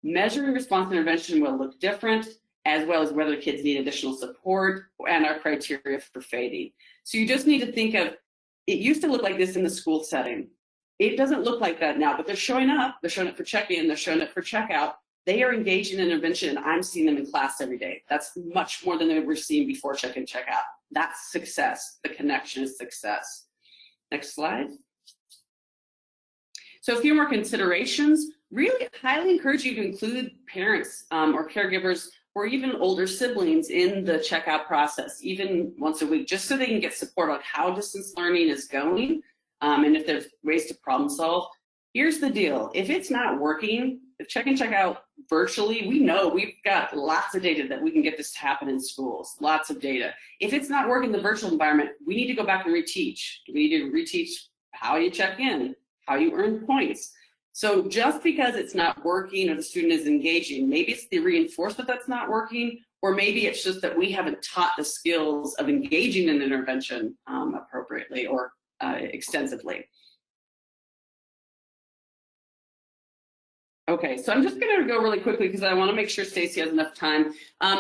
Measuring response intervention will look different, as well as whether kids need additional support and our criteria for fading. So you just need to think of, it used to look like this in the school setting. It doesn't look like that now, but they're showing up for check-in, they're showing up for checkout. They are engaged in intervention, and I'm seeing them in class every day. That's much more than they were seeing before check and check out. That's success. The connection is success. Next slide. So a few more considerations. Really highly encourage you to include parents or caregivers or even older siblings in the checkout process, even once a week, just so they can get support on how distance learning is going and if there's ways to problem solve. Here's the deal. If it's not working, if check and check out virtually, we know we've got lots of data that we can get this to happen in schools, lots of data. If it's not working in the virtual environment, we need to go back and reteach. We need to reteach how you check in, how you earn points. So just because it's not working or the student is engaging, maybe it's the reinforcement that's not working, or maybe it's just that we haven't taught the skills of engaging in intervention appropriately or extensively. Okay, so I'm just going to go really quickly because I want to make sure Stacy has enough time.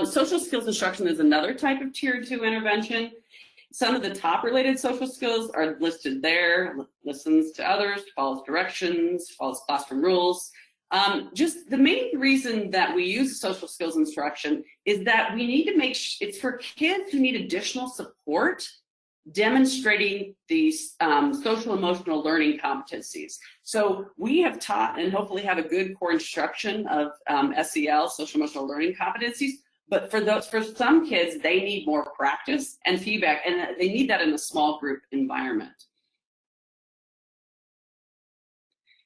Social skills instruction is another type of tier 2 intervention. Some of the top related social skills are listed there: listens to others, follows directions, follows classroom rules. Just the main reason that we use social skills instruction is that we need to make it's for kids who need additional support demonstrating these social emotional learning competencies. So we have taught and hopefully have a good core instruction of SEL, social emotional learning competencies. But for some kids, they need more practice and feedback, and they need that in a small group environment.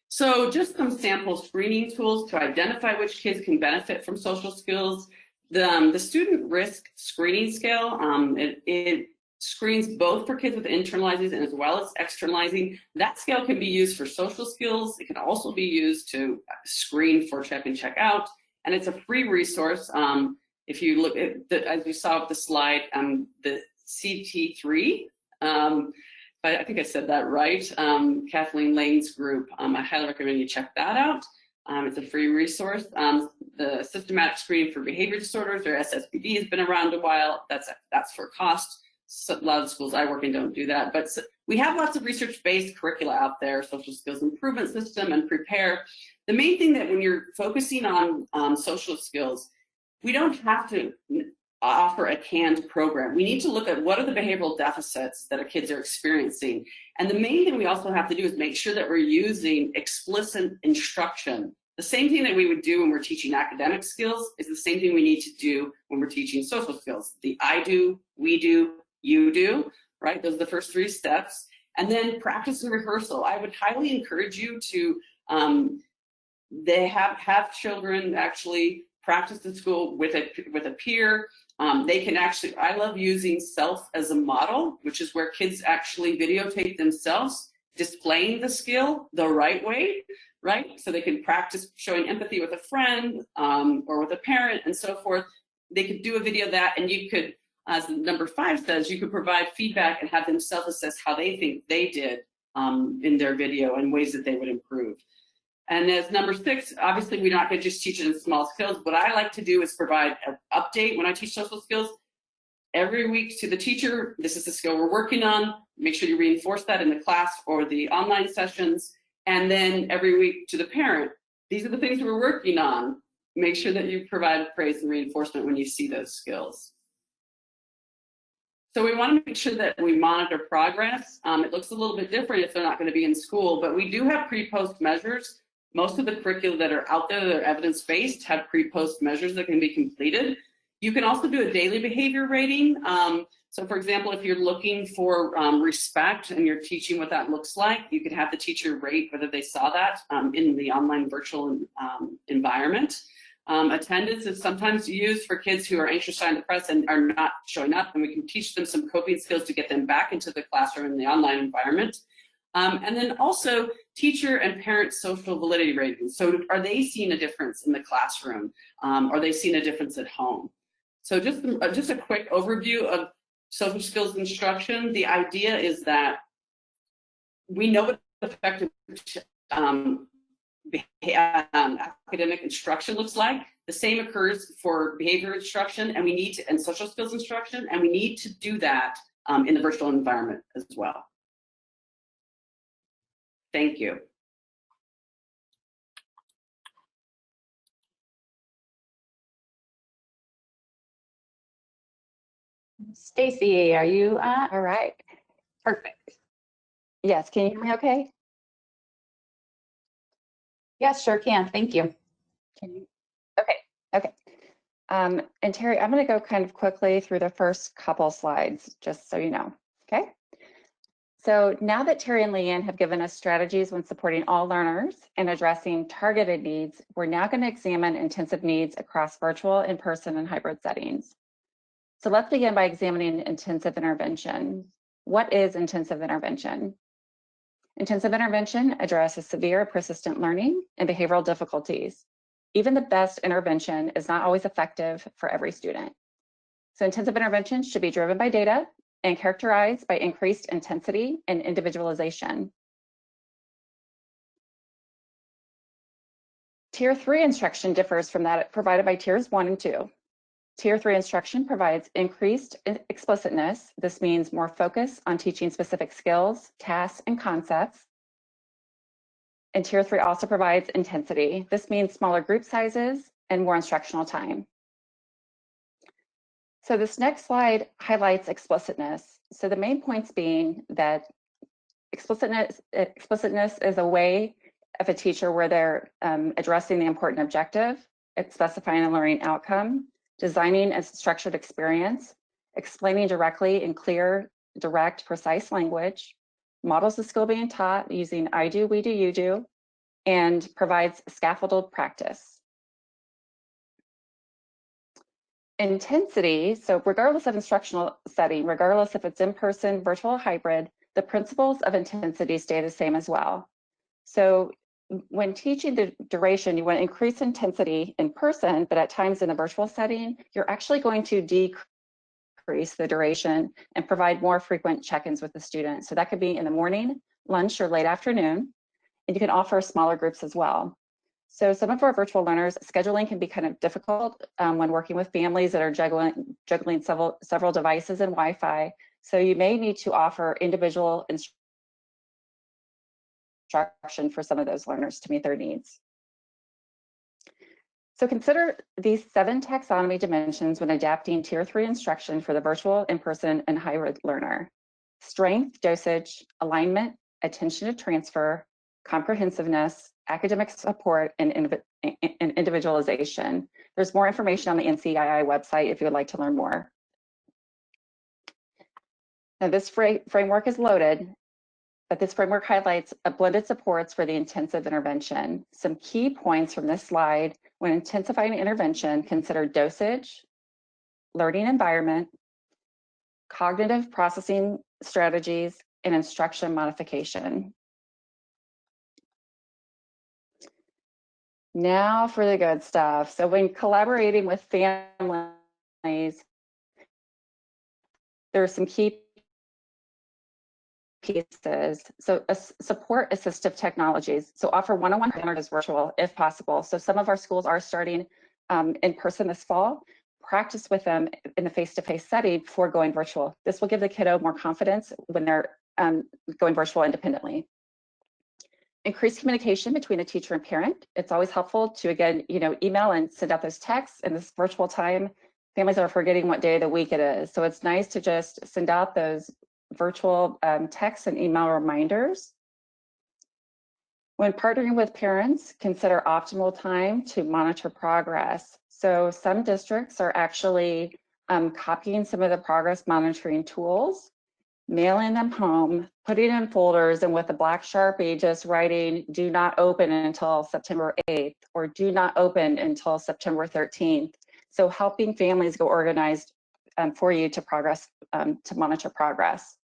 So just some sample screening tools to identify which kids can benefit from social skills. The student risk screening scale, it screens both for kids with internalizing and as well as externalizing. That scale can be used for social skills. It can also be used to screen for check and check out, and it's a free resource. If you look at, as you saw with the slide, the CT3, I think I said that right, Kathleen Lane's group, I highly recommend you check that out. It's a free resource. The systematic screening for behavior disorders, or SSBD, has been around a while. That's for cost. So a lot of schools I work in don't do that, but we have lots of research-based curricula out there, social skills improvement system and Prepare. The main thing that when you're focusing on social skills, we don't have to offer a canned program. We need to look at what are the behavioral deficits that our kids are experiencing. And the main thing we also have to do is make sure that we're using explicit instruction. The same thing that we would do when we're teaching academic skills is the same thing we need to do when we're teaching social skills. The I do, we do, you do, right? Those are the first 3 steps. And then practice and rehearsal. I would highly encourage you to, they have children actually practice in school with a peer. They can actually, I love using self as a model, which is where kids actually videotape themselves displaying the skill the right way, right? So they can practice showing empathy with a friend or with a parent and so forth. They could do a video of that, and you could, as number 5 says, you could provide feedback and have them self-assess how they think they did in their video and ways that they would improve. And as number 6, obviously we're not going to just teach it in small skills. What I like to do is provide an update when I teach social skills every week to the teacher. This is the skill we're working on. Make sure you reinforce that in the class or the online sessions. And then every week to the parent, these are the things we're working on. Make sure that you provide praise and reinforcement when you see those skills. So we want to make sure that we monitor progress. It looks a little bit different if they're not going to be in school, but we do have pre-post measures. Most of the curricula that are out there that are evidence-based have pre-post measures that can be completed. You can also do a daily behavior rating. So for example, if you're looking for respect and you're teaching what that looks like, you could have the teacher rate whether they saw that in the online virtual environment. Attendance is sometimes used for kids who are anxious, shy, and depressed and are not showing up, and we can teach them some coping skills to get them back into the classroom in the online environment. And then also teacher and parent social validity ratings. So are they seeing a difference in the classroom? Are they seeing a difference at home? So just a quick overview of social skills instruction. The idea is that we know what effective academic instruction looks like. The same occurs for behavior instruction, and social skills instruction, and we need to do that in the virtual environment as well. Thank you. Stacy, are you on? All right. Perfect. Yes, can you hear me okay? Yes, sure can. Thank you. Can you? Okay. And Teri, I'm going to go kind of quickly through the first couple slides, just so you know, okay? So now that Teri and Leanne have given us strategies when supporting all learners and addressing targeted needs, we're now going to examine intensive needs across virtual, in-person, and hybrid settings. So let's begin by examining intensive intervention. What is intensive intervention? Intensive intervention addresses severe persistent learning and behavioral difficulties. Even the best intervention is not always effective for every student. So intensive intervention should be driven by data and characterized by increased intensity and individualization. Tier 3 instruction differs from that provided by tiers 1 and 2. Tier 3 instruction provides increased explicitness. This means more focus on teaching specific skills, tasks, and concepts. And Tier 3 also provides intensity. This means smaller group sizes and more instructional time. So this next slide highlights explicitness. So the main points being that explicitness is a way of a teacher where they're addressing the important objective, it's specifying a learning outcome, designing a structured experience, explaining directly in clear, direct, precise language, models the skill being taught using I do, we do, you do, and provides scaffolded practice. Intensity, so regardless of instructional setting, regardless if it's in-person, virtual, or hybrid, the principles of intensity stay the same as well. So when teaching the duration, you want to increase intensity in person, but at times in a virtual setting, you're actually going to decrease the duration and provide more frequent check-ins with the student. So that could be in the morning, lunch, or late afternoon, and you can offer smaller groups as well. So some of our virtual learners, scheduling can be kind of difficult when working with families that are juggling several devices and Wi-Fi. So you may need to offer individual instruction for some of those learners to meet their needs. So consider these 7 taxonomy dimensions when adapting Tier 3 instruction for the virtual, in-person, and hybrid learner. Strength, dosage, alignment, attention to transfer, comprehensiveness, academic support, and individualization. There's more information on the NCII website if you would like to learn more. Now this framework is loaded, but this framework highlights a blended supports for the intensive intervention. Some key points from this slide: when intensifying intervention, consider dosage, learning environment, cognitive processing strategies, and instruction modification. Now for the good stuff. So when collaborating with families, there are some key pieces. So support assistive technologies. So offer one-on-one standard as virtual if possible. So some of our schools are starting in person this fall. Practice with them in the face-to-face setting before going virtual. This will give the kiddo more confidence when they're going virtual independently. Increased communication between the teacher and parent. It's always helpful to, again, email and send out those texts. In this virtual time, families are forgetting what day of the week it is. So it's nice to just send out those virtual text and email reminders. When partnering with parents, consider optimal time to monitor progress. So some districts are actually copying some of the progress monitoring tools, mailing them home, putting in folders, and with a black Sharpie, just writing, do not open until September 8th, or do not open until September 13th. So helping families go organized for you to monitor progress.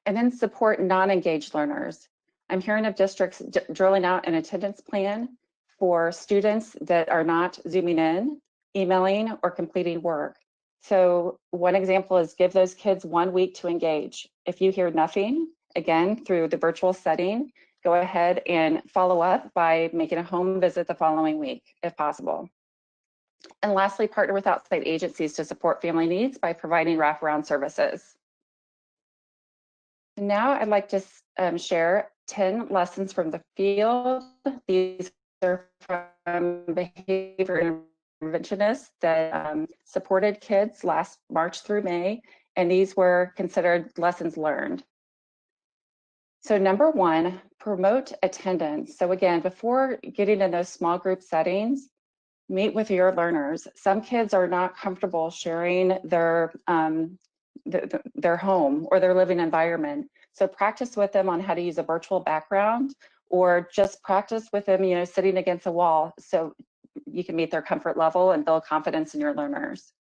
And then support non-engaged learners. I'm hearing of districts drilling out an attendance plan for students that are not Zooming in, emailing, or completing work. So one example is give those kids 1 week to engage. If you hear nothing, again, through the virtual setting, go ahead and follow up by making a home visit the following week, if possible. And lastly, partner with outside agencies to support family needs by providing wraparound services. Now I'd like to share 10 lessons from the field. These are from behavior interventionists that supported kids last March through May, and these were considered lessons learned. So number 1, promote attendance. So again, before getting in those small group settings, meet with your learners. Some kids are not comfortable sharing their home or their living environment. So practice with them on how to use a virtual background, or just practice with them, sitting against a wall so you can meet their comfort level and build confidence in your learners.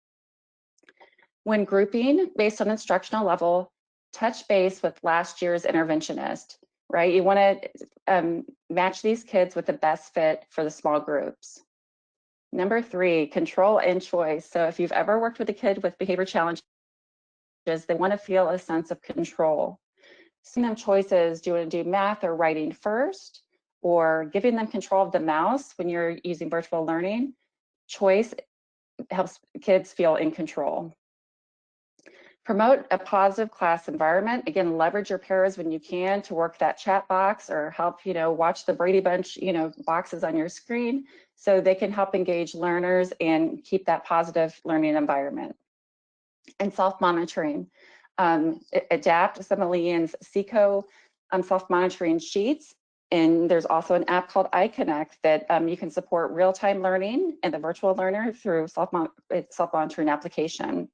When grouping based on instructional level, touch base with last year's interventionist, right? You want to match these kids with the best fit for the small groups. Number 3, control and choice. So if you've ever worked with a kid with behavior challenges, they want to feel a sense of control. Giving them choices, do you want to do math or writing first, or giving them control of the mouse when you're using virtual learning. Choice helps kids feel in control. Promote a positive class environment. Again, leverage your peers when you can to work that chat box, or help, watch the Brady Bunch, boxes on your screen, so they can help engage learners and keep that positive learning environment. And self-monitoring. Adapt some of Leanne's SECO self-monitoring sheets. And there's also an app called iConnect that you can support real-time learning and the virtual learner through self-monitoring application.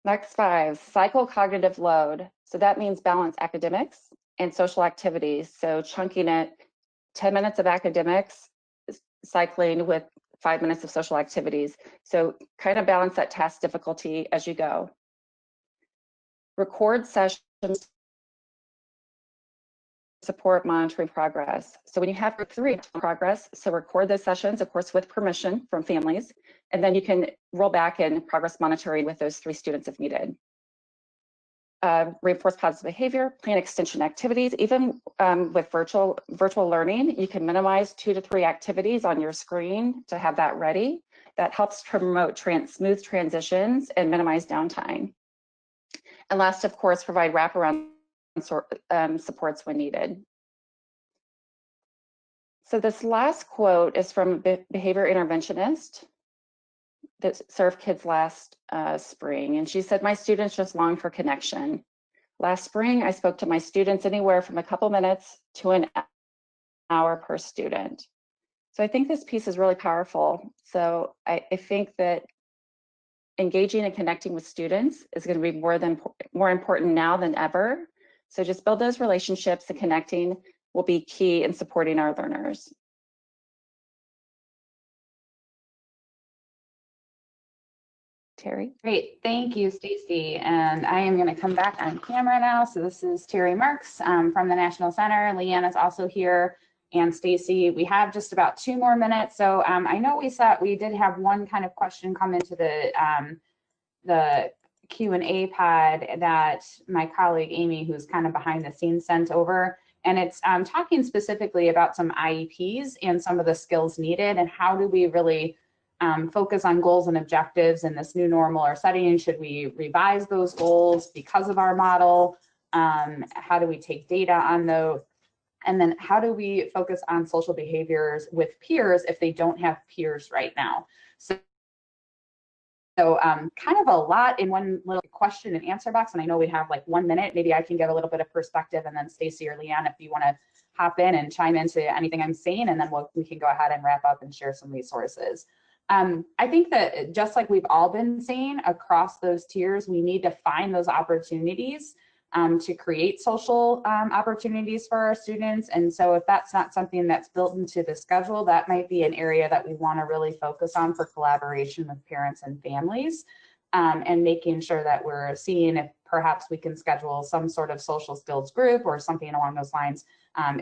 Next 5, cycle cognitive load. So that means balance academics and social activities. So chunking it, 10 minutes of academics, cycling with 5 minutes of social activities. So kind of balance that task difficulty as you go. Record sessions, support monitoring progress. So when you have group 3 progress, so record those sessions, of course, with permission from families, and then you can roll back and progress monitoring with those 3 students if needed. Reinforce positive behavior, plan extension activities. Even with virtual learning, you can minimize 2 to 3 activities on your screen to have that ready. That helps promote smooth transitions and minimize downtime. And last, of course, provide wraparound supports when needed. So this last quote is from a behavior interventionist that served kids last spring. And she said, "My students just long for connection. Last spring, I spoke to my students anywhere from a couple minutes to an hour per student." So I think this piece is really powerful. So I think that engaging and connecting with students is going to be more important now than ever. So just build those relationships, and connecting will be key in supporting our learners. Teri? Great, thank you, Stacy. And I am going to come back on camera now. So this is Teri Marx from the National Center. Leanne is also here, and Stacy. We have just about 2 more minutes. So I know we did have one kind of question come into the Q&A pod that my colleague Amy, who's kind of behind the scenes, sent over. And it's talking specifically about some IEPs and some of the skills needed, and how do we really focus on goals and objectives in this new normal or setting. Should we revise those goals because of our model? How do we take data on those? And then how do we focus on social behaviors with peers if they don't have peers right now? So kind of a lot in one little question and answer box. And I know we have like 1 minute. Maybe I can give a little bit of perspective, and then Stacy or Leanne, if you want to hop in and chime into anything I'm saying, and then we can go ahead and wrap up and share some resources. I think that just like we've all been saying across those tiers, we need to find those opportunities to create social opportunities for our students. And so if that's not something that's built into the schedule, that might be an area that we want to really focus on for collaboration with parents and families, and making sure that we're seeing if perhaps we can schedule some sort of social skills group or something along those lines,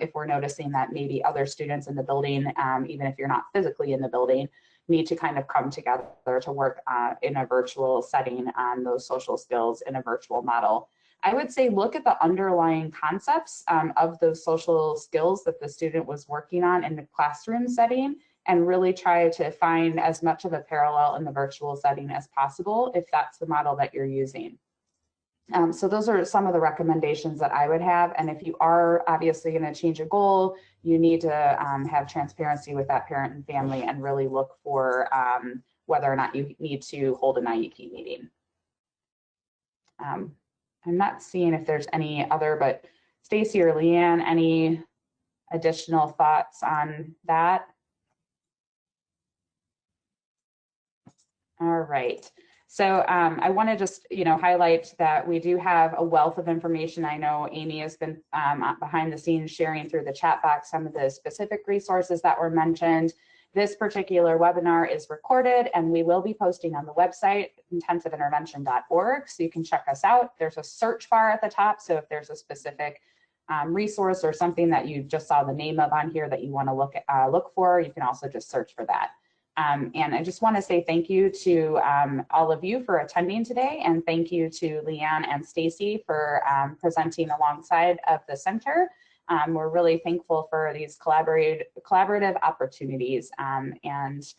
if we're noticing that maybe other students in the building, even if you're not physically in the building, need to kind of come together to work in a virtual setting on those social skills in a virtual model. I would say look at the underlying concepts of those social skills that the student was working on in the classroom setting, and really try to find as much of a parallel in the virtual setting as possible if that's the model that you're using. So those are some of the recommendations that I would have. And if you are obviously going to change a goal, you need to have transparency with that parent and family, and really look for whether or not you need to hold an IEP meeting. I'm not seeing if there's any other, but Stacy or Leanne, any additional thoughts on that? All right. So I want to just, highlight that we do have a wealth of information. I know Amy has been behind the scenes sharing through the chat box some of the specific resources that were mentioned. This particular webinar is recorded, and we will be posting on the website, intensiveintervention.org, so you can check us out. There's a search bar at the top, so if there's a specific resource or something that you just saw the name of on here that you want to look for, you can also just search for that. And I just want to say thank you to all of you for attending today, and thank you to Leanne and Stacy for presenting alongside of the center. We're really thankful for these collaborative opportunities, and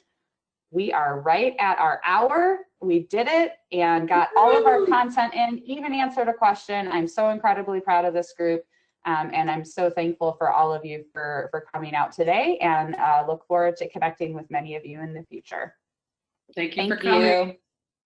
we are right at our hour. We did it and got all of our content in, even answered a question. I'm so incredibly proud of this group. And I'm so thankful for all of you for coming out today, and look forward to connecting with many of you in the future. Thank you for coming.